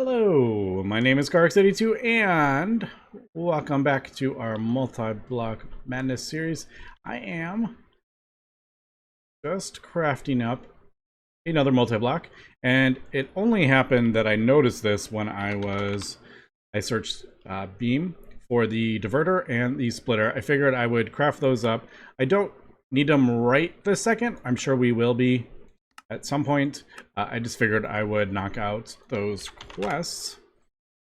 Hello, my name is Carx82 and welcome back to our Multiblock Madness series. I am just crafting up another multi-block, and it only happened that I noticed this when I searched beam for the diverter and the splitter. I figured I would craft those up. I don't need them right this second. I'm sure we will be at some point. I just figured I would knock out those quests.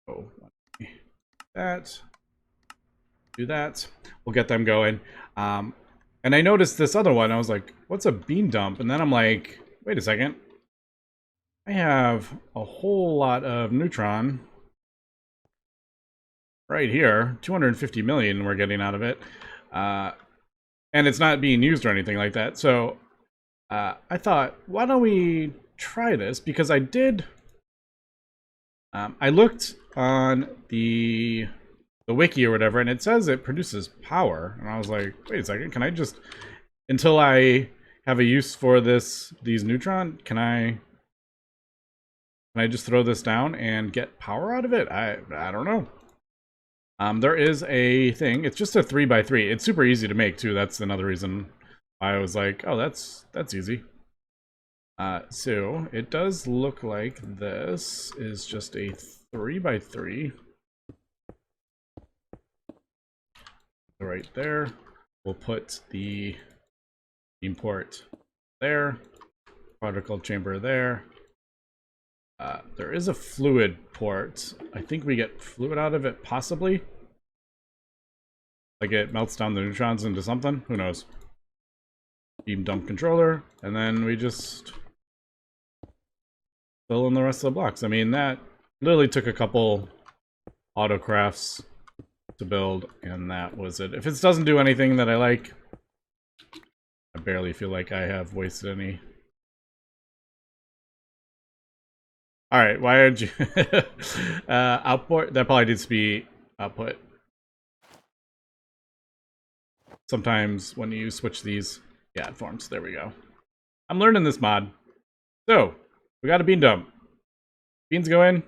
So that, do that. We'll get them going. And I noticed this other one. I was like, what's a bean dump? And then I'm like, wait a second. I have a whole lot of Neutron right here. 250 million we're getting out of it. And it's not being used or anything like that. So I thought, why don't we try this? Because I did. I looked on the wiki or whatever, and it says it produces power. And I was like, wait a second, can I just, until I have a use for these Neutron, can I just throw this down and get power out of it? I don't know. There is a thing. It's just a 3x3. It's super easy to make too. That's another reason I was like, oh, that's easy. So it does look like this is just a 3x3. Right there. We'll put the beam port there. Particle chamber there. There is a fluid port. I think we get fluid out of it, possibly. Like it melts down the neutrons into something. Who knows? Beam dump controller, and then we just fill in the rest of the blocks. I mean, that literally took a couple auto crafts to build, and that was it. If it doesn't do anything that I like, I barely feel like I have wasted any. All right, why aren't you output? That probably needs to be output. Sometimes when you switch these, yeah, it forms. There we go. I'm learning this mod. So, we got a bean dump. Beans go in.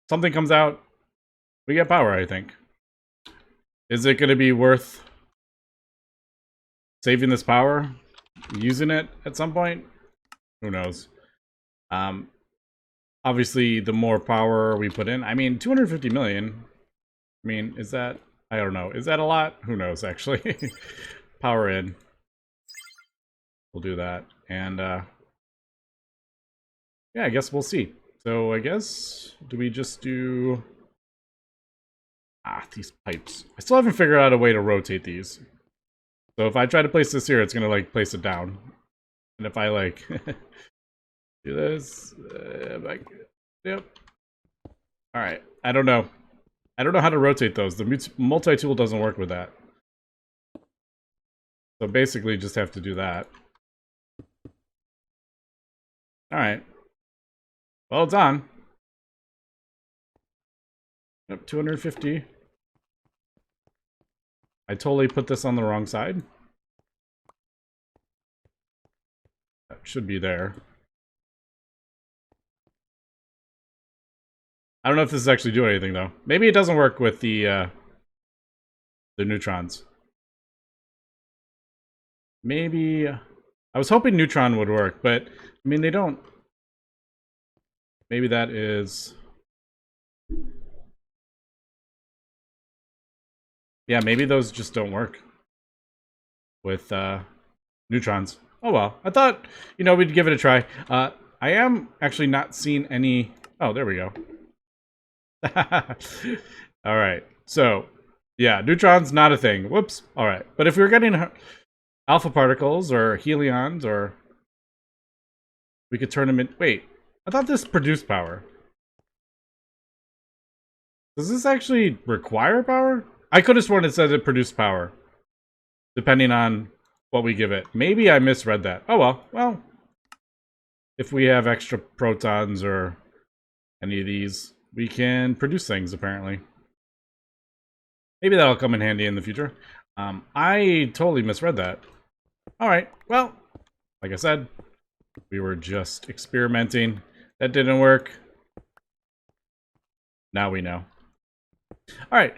Something comes out. We get power, I think. Is it going to be worth saving this power? Using it at some point? Who knows? Obviously, the more power we put in. I mean, 250 million. I mean, is that... I don't know. Is that a lot? Who knows, actually. Power in. We'll do that. And, yeah, I guess we'll see. So, I guess... Do we just do... these pipes. I still haven't figured out a way to rotate these. So, if I try to place this here, it's going to, like, place it down. And if I, like... do this... like... Yep. Alright. I don't know. I don't know how to rotate those. The multi-tool doesn't work with that. So basically just have to do that. Alright. Well, it's on. Yep, 250. I totally put this on the wrong side. That should be there. I don't know if this is actually doing anything, though. Maybe it doesn't work with the neutrons. Maybe... I was hoping Neutron would work, but, I mean, they don't... Maybe that is... Yeah, maybe those just don't work with neutrons. Oh, well. I thought, you know, we'd give it a try. I am actually not seeing any... Oh, there we go. Alright, so, yeah, neutrons, not a thing. Whoops. Alright, but if we were getting alpha particles or helions, or we could turn them in... Wait, I thought this produced power. Does this actually require power? I could have sworn it said it produced power, depending on what we give it. Maybe I misread that. Oh well, well, if we have extra protons or any of these, we can produce things, apparently. Maybe that'll come in handy in the future. I totally misread that. Alright, well, like I said, we were just experimenting. That didn't work. Now we know. All right.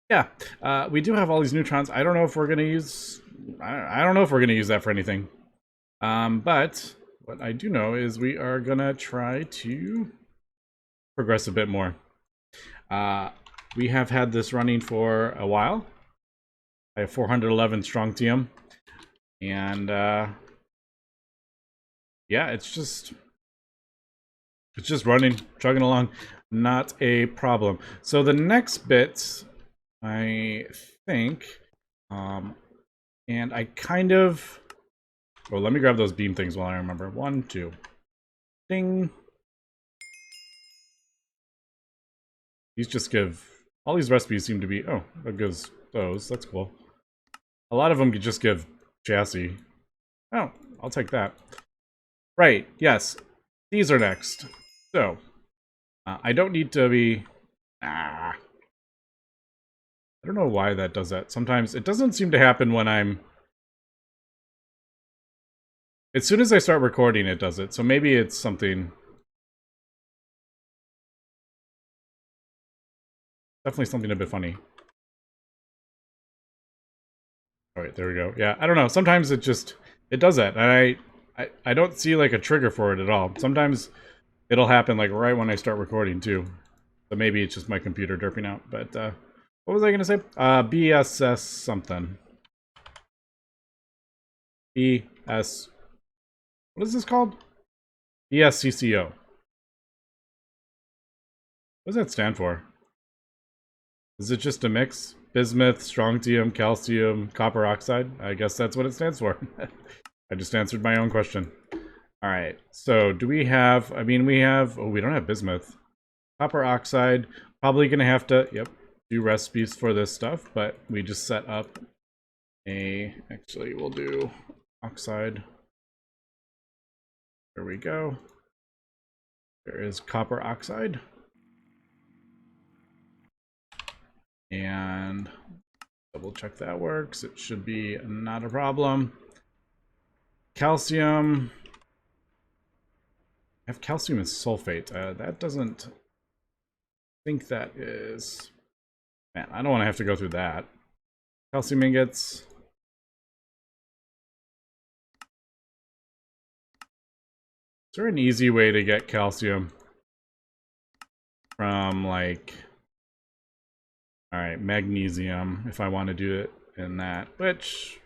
Yeah. We do have all these neutrons. I don't know if we're gonna use. I don't know if we're gonna use that for anything. But what I do know is we are gonna try to progress a bit more. We have had this running for a while. I have 411 strontium, and yeah, it's just running, chugging along, not a problem. So the next bit, I think, and I kind of, well, let me grab those beam things while I remember. 1, 2, ding. These just give, all these recipes seem to be, oh, that gives those, that's cool. A lot of them could just give chassis. Oh, I'll take that. Right, yes, these are next. So, I don't need to be, I don't know why that does that. Sometimes it doesn't seem to happen when I'm, as soon as I start recording it does it. So maybe it's something, definitely something a bit funny. All right, there we go. Yeah, I don't know. Sometimes it does that. And I don't see like a trigger for it at all. Sometimes it'll happen like right when I start recording too. So maybe it's just my computer derping out. But what was I gonna say? BSS something. BS. What is this called? BSCCO. What does that stand for? Is it just a mix? Bismuth, strontium, calcium, copper oxide? I guess that's what it stands for. I just answered my own question. Alright, so do we have, I mean, we have, oh, we don't have bismuth. Copper oxide, probably gonna have to, yep, do recipes for this stuff, but we just set up a, actually, we'll do oxide. There we go. There is copper oxide. And double check that works. It should be not a problem. Calcium. I have calcium and sulfate. That doesn't, I think that is, man, I don't want to have to go through that. Calcium ingots. Is there an easy way to get calcium from, like, all right, magnesium, if I want to do it in that, which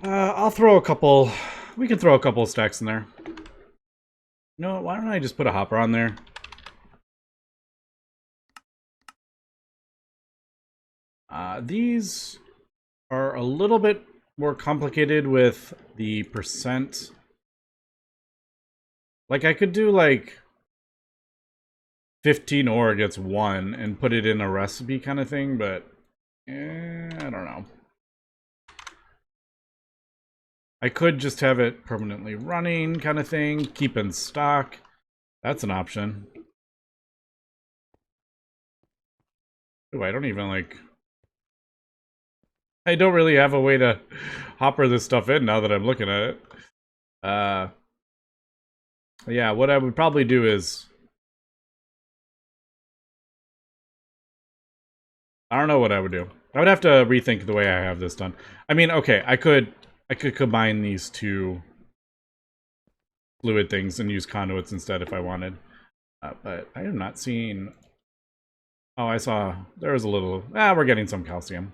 I'll throw a couple, we can throw a couple stacks in there. You know what, why don't I just put a hopper on there? These are a little bit more complicated with the percent. Like, I could do, like, 15 ore gets 1 and put it in a recipe kind of thing, but I don't know. I could just have it permanently running kind of thing, keep in stock. That's an option. Ooh, I don't even like... I don't really have a way to hopper this stuff in now that I'm looking at it. Yeah, what I would probably do is... I don't know what I would do. I would have to rethink the way I have this done. I mean, okay, I could combine these two fluid things and use conduits instead if I wanted. But I am not seeing... Oh, I saw... There was a little... we're getting some calcium.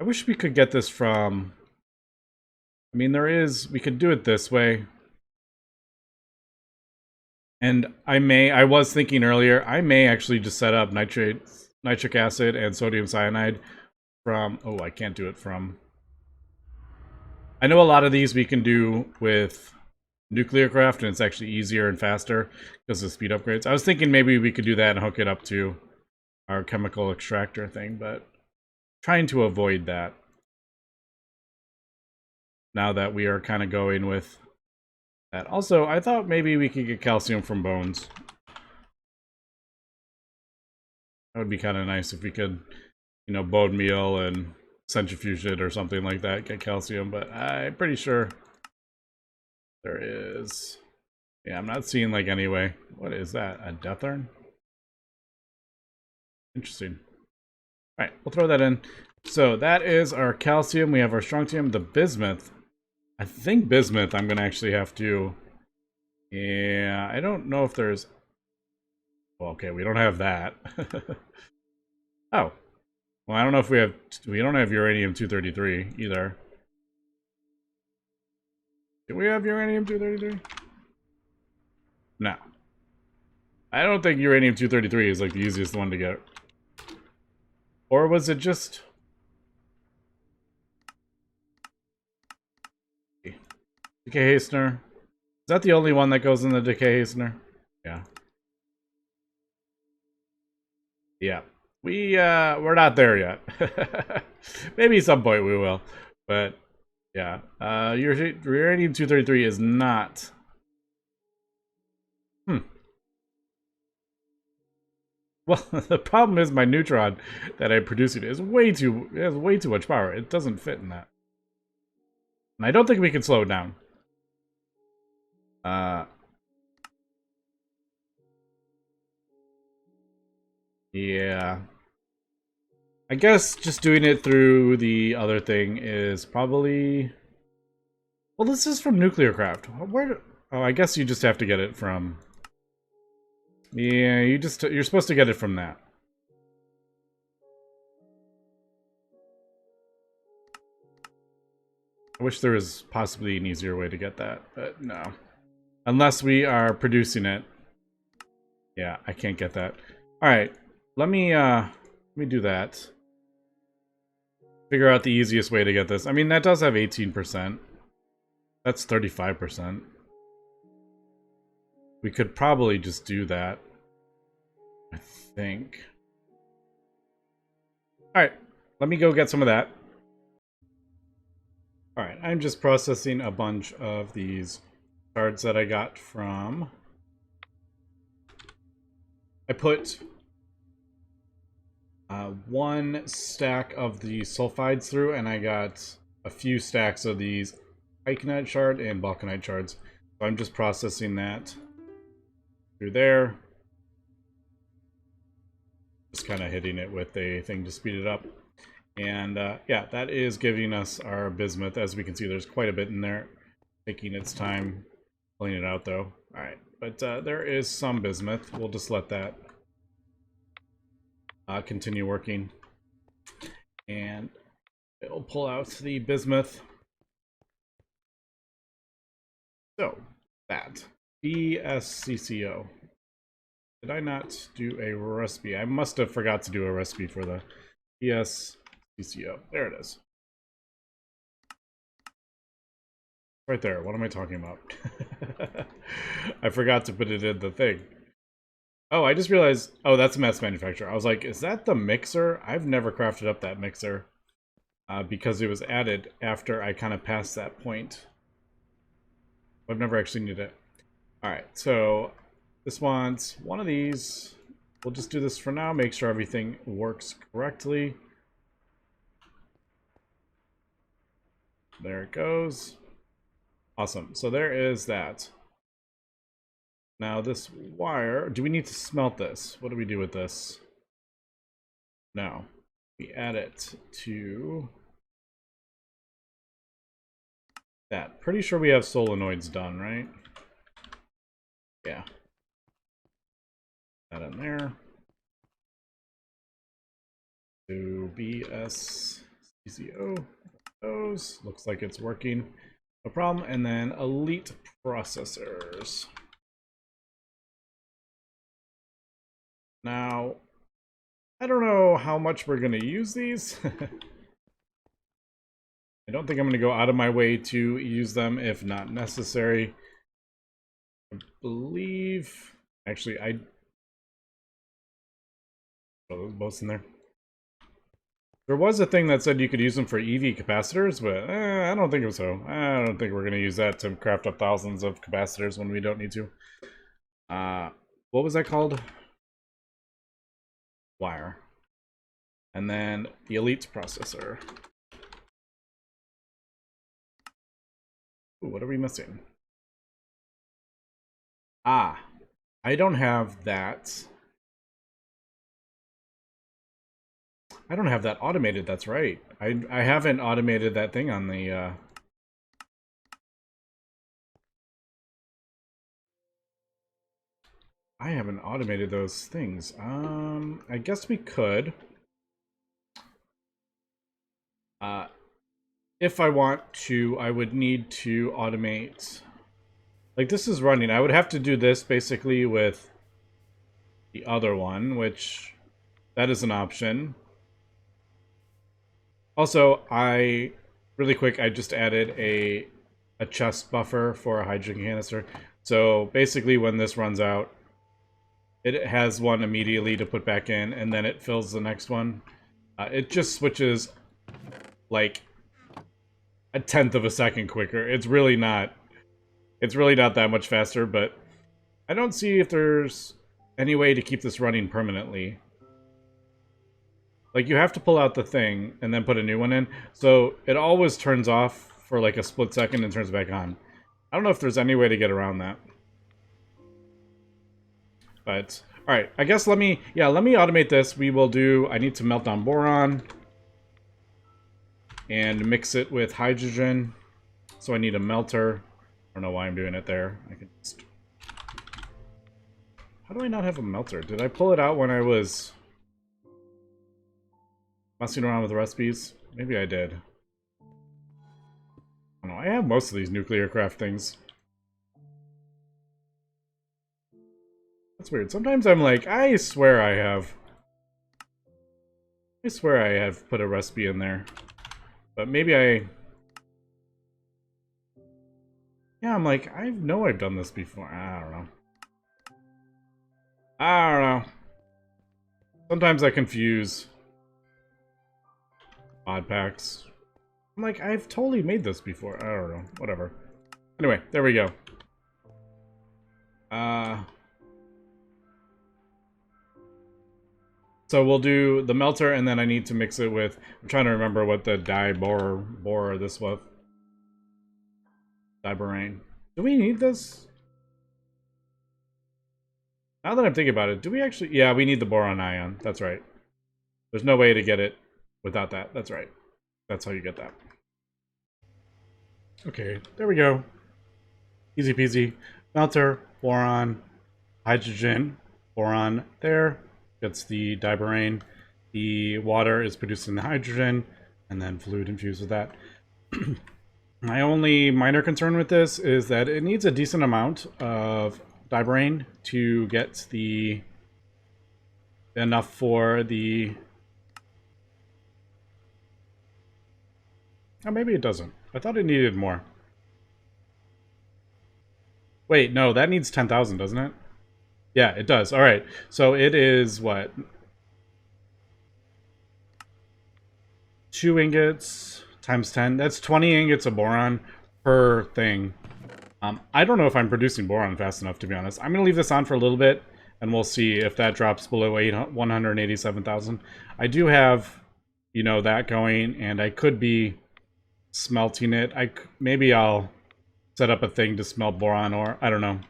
I wish we could get this from... I mean, there is... We could do it this way. And I was thinking earlier, I may actually just set up nitric acid and sodium cyanide from... Oh, I can't do it from... I know a lot of these we can do with nuclear craft, and it's actually easier and faster because of speed upgrades. I was thinking maybe we could do that and hook it up to our chemical extractor thing, but trying to avoid that now that we are kind of going with that. Also, I thought maybe we could get calcium from bones. That would be kind of nice if we could, you know, bone meal and centrifuge it or something like that, get calcium, but I'm pretty sure there is Yeah, I'm not seeing like anyway. What is that? A death urn? Interesting. All right, we'll throw that in. So that is our calcium. We have our strontium, the bismuth. I think bismuth I'm gonna actually have to. Yeah, I don't know if there's. Well, okay, we don't have that. Oh, well, I don't know if we have. We don't have uranium-233 either. Do we have uranium-233? No. I don't think uranium-233 is like the easiest one to get. Or was it just... Decay hastener? Is that the only one that goes in the decay hastener? Yeah. Yeah. We're not there yet. Maybe at some point we will. But, yeah. Uranium-233 is not... Well, the problem is my Neutron that I'm producing is it has way too much power. It doesn't fit in that. And I don't think we can slow it down. Yeah. I guess just doing it through the other thing is probably... Well, this is from Nuclear Craft. Oh, I guess you just have to get it from... Yeah, you're supposed to get it from that. I wish there was possibly an easier way to get that, but no. Unless we are producing it. Yeah, I can't get that. Alright, let me do that. Figure out the easiest way to get this. I mean, that does have 18%. That's 35%. We could probably just do that. I think. Alright, let me go get some of that. Alright, I'm just processing a bunch of these cards that I got from... I put one stack of the sulfides through, and I got a few stacks of these iconite shard and balkanite shards. So I'm just processing that through there. Just kind of hitting it with a thing to speed it up. And yeah, that is giving us our bismuth. As we can see, there's quite a bit in there. Taking its time pulling it out, though. Alright, but there is some bismuth. We'll just let that continue working. And it'll pull out the bismuth. So, that. BSCCO. Did I not do a recipe? I must have forgot to do a recipe for the BSCCO. There it is. Right there. What am I talking about? I forgot to put it in the thing. Oh, I just realized... Oh, that's a mass manufacturer. I was like, is that the mixer? I've never crafted up that mixer. Because it was added after I kind of passed that point. I've never actually needed it. Alright, so... This wants one of these. We'll just do this for now. Make sure everything works correctly. There it goes. Awesome. So there is that. Now this wire, do we need to smelt this? What do we do with this? No. We add it to that. Pretty sure we have solenoids done, right? Yeah. That in there. To BSCCO. Those. Looks like it's working. No problem. And then elite processors. Now, I don't know how much we're going to use these. I don't think I'm going to go out of my way to use them if not necessary. I believe... Actually, oh, those both in there. There was a thing that said you could use them for EV capacitors, but I don't think so. I don't think we're going to use that to craft up thousands of capacitors when we don't need to. What was that called? Wire. And then the elite processor. Ooh, what are we missing? Ah, I don't have that. I don't have that automated, that's right. I haven't automated that thing on the I haven't automated those things. I guess we could. Uh if I want to, I would need to automate. Like, this is running. I would have to do this basically with the other one, which that is an option. Also, really quick, I just added a chest buffer for a hydrogen canister. So basically when this runs out, it has one immediately to put back in, and then it fills the next one. It just switches like a tenth of a second quicker. It's really not that much faster, but I don't see if there's any way to keep this running permanently. Like, you have to pull out the thing and then put a new one in, so it always turns off for like a split second and turns back on. I don't know if there's any way to get around that. But, alright, I guess let me automate this. We will do, I need to melt down boron and mix it with hydrogen. So I need a melter. I don't know why I'm doing it there. I can just... How do I not have a melter? Did I pull it out when I was messing around with recipes? Maybe I did. I don't know. I have most of these nuclear craft things. That's weird. Sometimes I'm like, I swear I have put a recipe in there. But maybe I... Yeah, I'm like, I know I've done this before. I don't know. I don't know. Sometimes I confuse Modpacks. I'm like, I've totally made this before. I don't know. Whatever. Anyway, there we go. So we'll do the melter, and then I need to mix it with... I'm trying to remember what the bore this was. Diborane. Do we need this? Now that I'm thinking about it, do we actually... Yeah, we need the boron ion. That's right. There's no way to get it without that. That's right. That's how you get that. Okay, there we go. Easy peasy. Melter, boron, hydrogen, boron there. Gets the diborane. The water is producing the hydrogen, and then fluid infused with that. My only minor concern with this is that it needs a decent amount of diborane to get the enough for the... Oh, maybe it doesn't. I thought it needed more. Wait, no, that needs 10,000, doesn't it? Yeah, it does. All right. So it is what? 2 ingots times 10. That's 20 ingots of boron per thing. I don't know if I'm producing boron fast enough, to be honest. I'm going to leave this on for a little bit, and we'll see if that drops below 187,000. I do have, you know, that going, and I could be smelting it. Maybe I'll set up a thing to smelt boron ore. I don't know.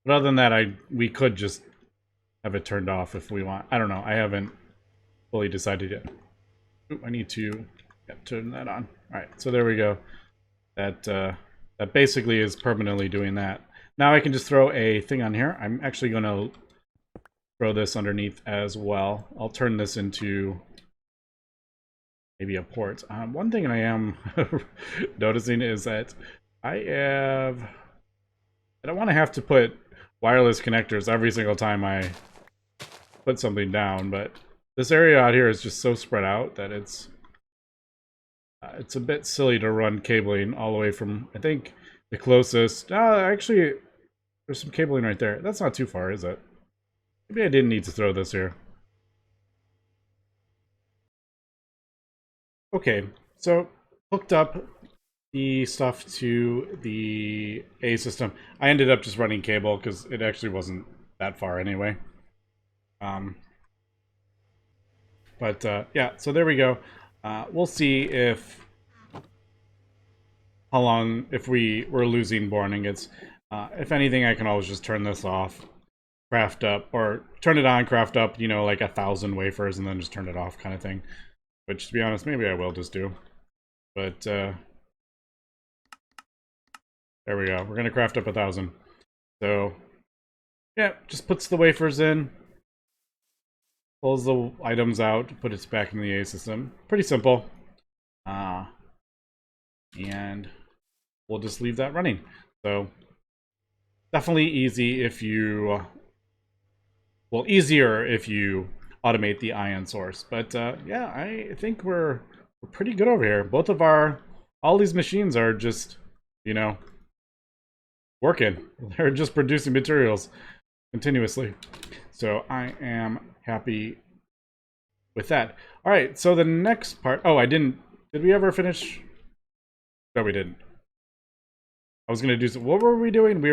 But other than that, we could just have it turned off if we want. I don't know. I haven't fully decided yet. Ooh, I need to turn that on. All right, so there we go. That basically is permanently doing that. Now I can just throw a thing on here. I'm actually going to throw this underneath as well. I'll turn this into maybe a port. One thing I am noticing is that I don't want to have to put wireless connectors every single time I put something down, but this area out here is just so spread out that it's a bit silly to run cabling all the way from, I think, the closest... actually, there's some cabling right there. That's not too far, is it? Maybe I didn't need to throw this here. Okay, so hooked up the stuff to the A system. I ended up just running cable because it actually wasn't that far anyway. But yeah, so there we go. We'll see if how long, if we were losing boron ingots. If anything, I can always just turn this off, craft up, or turn it on, craft up, you know, like 1,000 wafers, and then just turn it off kind of thing. Which, to be honest, maybe I will just do. But, there we go. We're going to craft up 1,000. So, yeah, just puts the wafers in, pulls the items out, put it back in the A system. Pretty simple. And we'll just leave that running. So, definitely easy if you, well, easier if you automate the ion source. But yeah, I think we're pretty good over here. Both of all these machines are just, you know, working. They're just producing materials continuously. So I am happy with that. All right, so the next part, oh, did we ever finish? No, we didn't. I was gonna do some, what were we doing?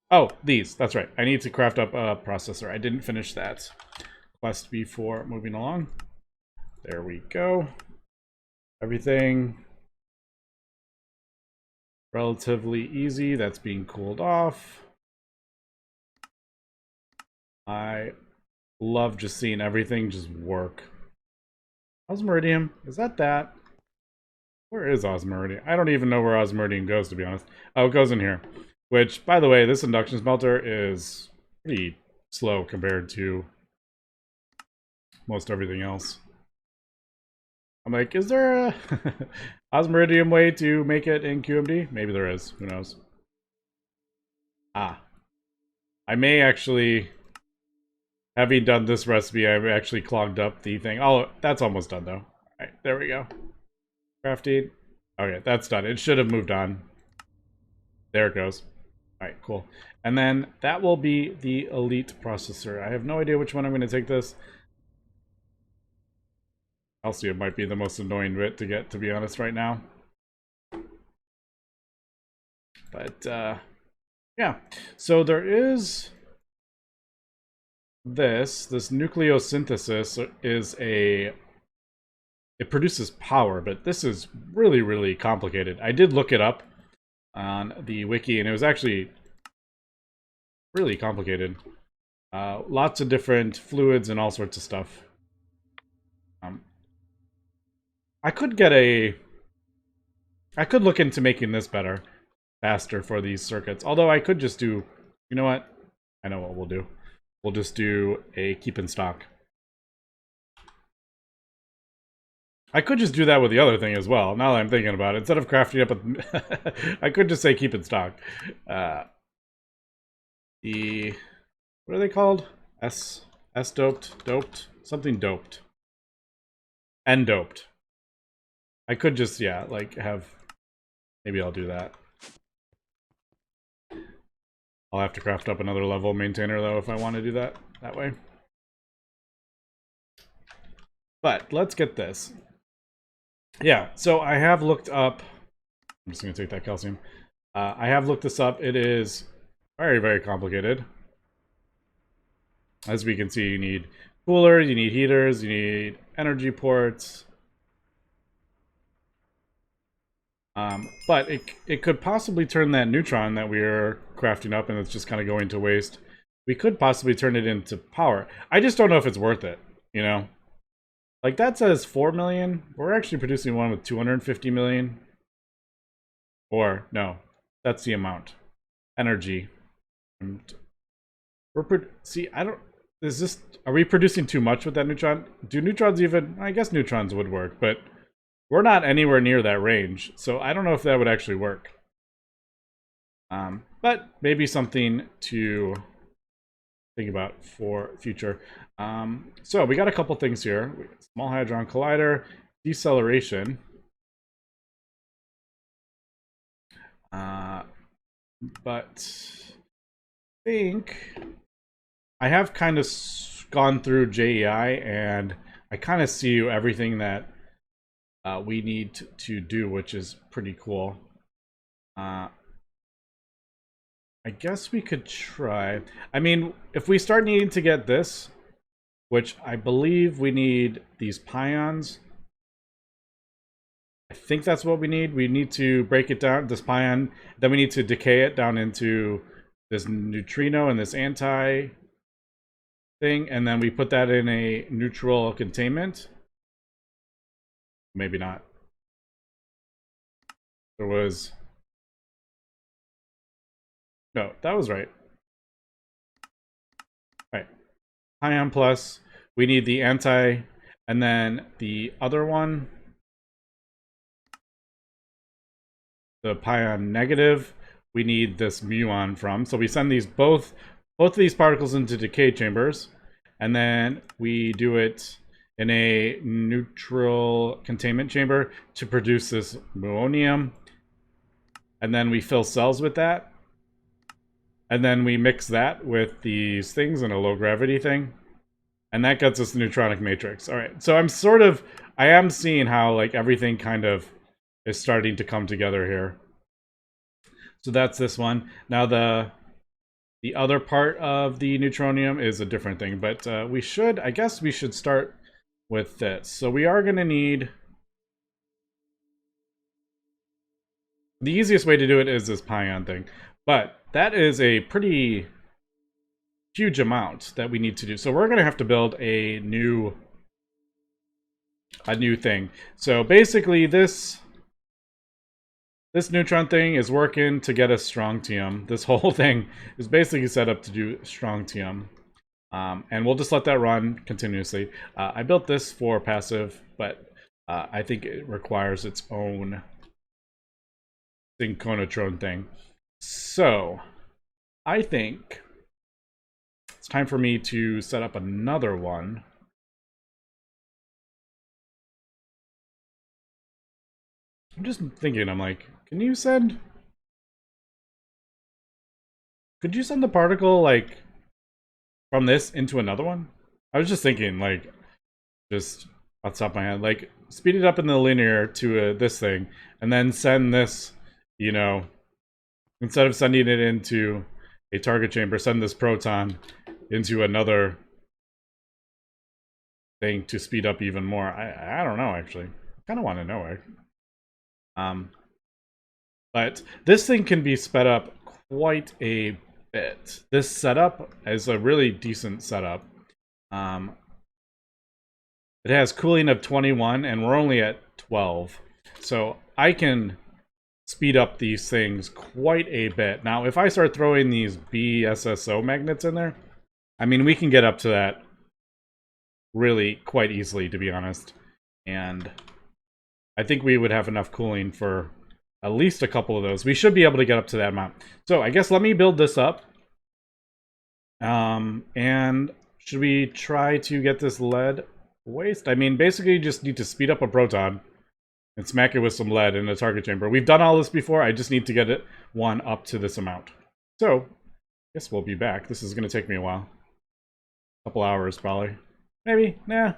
Oh, these, that's right. I need to craft up a processor. I didn't finish that quest before moving along. There we go. Everything relatively easy. That's being cooled off. I love just seeing everything just work. Osmeridium, is that? Where is Osmeridium? I don't even know where Osmeridium goes, to be honest. Oh, it goes in here. Which, by the way, this induction smelter is pretty slow compared to most everything else. I'm like, is there a Osmeridium way to make it in QMD? Maybe there is. Who knows? Ah. I may actually, having done this recipe, I've actually clogged up the thing. Oh, that's almost done, though. All right, there we go. Crafting. Okay, that's done. It should have moved on. There it goes. All right, cool. And then that will be the elite processor. I have no idea which one I'm going to take this. Calcium might be the most annoying bit to get, to be honest, right now. But, yeah. So there is this nucleosynthesis is it produces power, but this is really, really complicated. I did look it up on the wiki, and it was actually really complicated. Lots of different fluids and all sorts of stuff. I could look into making this better, faster for these circuits. Although I could just do, you know what? I know what we'll do. We'll just do a keep in stock. I could just do that with the other thing as well, now that I'm thinking about it. Instead of crafting up a... I could just say keep in stock. What are they called? S-doped? Doped? Something doped. N-doped. I could just, yeah, like, have... Maybe I'll do that. I'll have to craft up another level maintainer, though, if I want to do that way. But, let's get this. Yeah, so I have looked up... I'm just going to take that calcium. I have looked this up. It is very, very complicated. As we can see, you need coolers, you need heaters, you need energy ports. But it could possibly turn that neutron that we are crafting up and it's just kind of going to waste. We could possibly turn it into power. I just don't know if it's worth it, you know? Like, that says 4 million. We're actually producing one with 250 million. Or, no, that's the amount. Energy. See, I don't... Are we producing too much with that neutron? Do neutrons even... I guess neutrons would work, but we're not anywhere near that range. So I don't know if that would actually work. But maybe something to think about for future. So we got a couple things here. Small Hadron Collider, deceleration. But I think I have kind of gone through JEI and I kind of see everything that we need to do, which is pretty cool. I guess we could try. I mean, if we start needing to get this, which I believe we need these pions. I think that's what we need. We need to break it down, this pion, then we need to decay it down into this neutrino and this anti thing, and then we put that in a neutral containment. Maybe not. There was... No, that was right. Right. Pion plus, we need the anti, and then the other one, the pion negative, we need this muon from. So we send these both of these particles into decay chambers, and then we do it in a neutral containment chamber to produce this muonium. And then we fill cells with that. And then we mix that with these things in a low gravity thing. And that gets us the neutronic matrix. All right, so I am seeing how like everything kind of is starting to come together here. So that's this one. Now the other part of the neutronium is a different thing, but I guess we should start with this. So we are going to need... The easiest way to do it is this pion thing, but that is a pretty huge amount that we need to do. So we're going to have to build a new thing. So basically this neutron thing is working to get us strontium. This whole thing is basically set up to do strontium. And we'll just let that run continuously. I built this for passive, but I think it requires its own synchronotron thing. So I think it's time for me to set up another one. I'm just thinking, I'm like, could you send the particle like from this into another one? I was just thinking, like, just off the top of my head, like speed it up in the linear to this thing, and then send this, you know, instead of sending it into a target chamber, send this proton into another thing to speed up even more. I don't know, actually. I kind of want to know it. But this thing can be sped up quite a bit. This setup is a really decent setup. It has cooling of 21, and we're only at 12. So I can speed up these things quite a bit. Now, if I start throwing these BSCCO magnets in there, I mean, we can get up to that really quite easily, to be honest. And I think we would have enough cooling for at least a couple of those. We should be able to get up to that amount. So I guess let me build this up. And should we try to get this lead waste? I mean, basically you just need to speed up a proton and smack it with some lead in a target chamber. We've done all this before. I just need to get one up to this amount. So I guess we'll be back. This is going to take me a while. A couple hours, probably. Maybe. Nah.